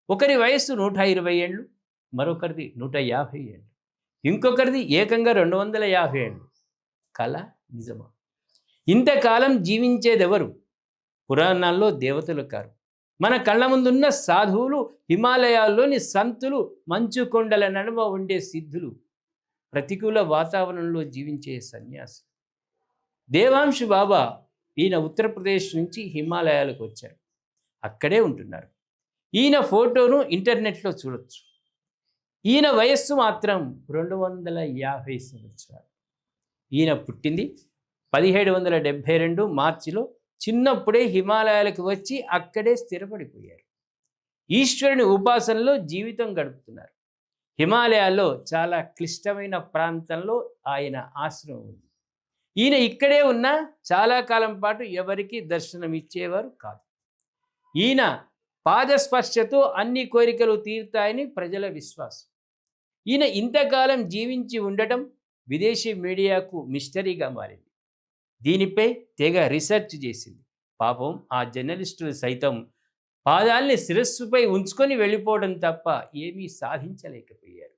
ఒకరి వయస్సు 120 ఏళ్ళు, మరొకరిది 150 ఏళ్ళు, ఇంకొకరిది ఏకంగా 250 ఏళ్ళు. కల నిజమా? ఇంతకాలం జీవించేదెవరు? పురాణాల్లో దేవతలు కారు. మన కళ్ళ ముందున్న సాధువులు, హిమాలయాల్లోని సంతులు, మంచు కొండల నడుమ ఉండే సిద్ధులు, ప్రతికూల వాతావరణంలో జీవించే సన్యాసి. దేవాంశు బాబా ఈయన ఉత్తరప్రదేశ్ నుంచి హిమాలయాలకు వచ్చారు. అక్కడే ఉంటున్నారు. ఈయన ఫోటోను ఇంటర్నెట్లో చూడొచ్చు. ఈయన వయస్సు మాత్రం 250 సంవత్సరాలు. ఈయన పుట్టింది 1772 మార్చిలో. చిన్నప్పుడే హిమాలయాలకు వచ్చి అక్కడే స్థిరపడిపోయారు. ఈశ్వరుని ఉపాసనలో జీవితం గడుపుతున్నారు. హిమాలయాల్లో చాలా క్లిష్టమైన ప్రాంతంలో ఆయన ఆశ్రమం ఉంది. ఈయన ఇక్కడే ఉన్న చాలా కాలం పాటు ఎవరికి దర్శనం ఇచ్చేవారు కాదు. ఈయన పాదస్పర్శతో అన్ని కోరికలు తీరుతాయని ప్రజల విశ్వాసం. ఈయన ఇంతకాలం జీవించి ఉండటం విదేశీ మీడియాకు మిస్టరీగా మారింది. దీనిపై తెగ రీసెర్చ్ చేసింది. పాపం ఆ జర్నలిస్టులు సైతం పాదాల్ని శిరస్సుపై ఉంచుకొని వెళ్ళిపోవడం తప్ప ఏమీ సాధించలేకపోయారు.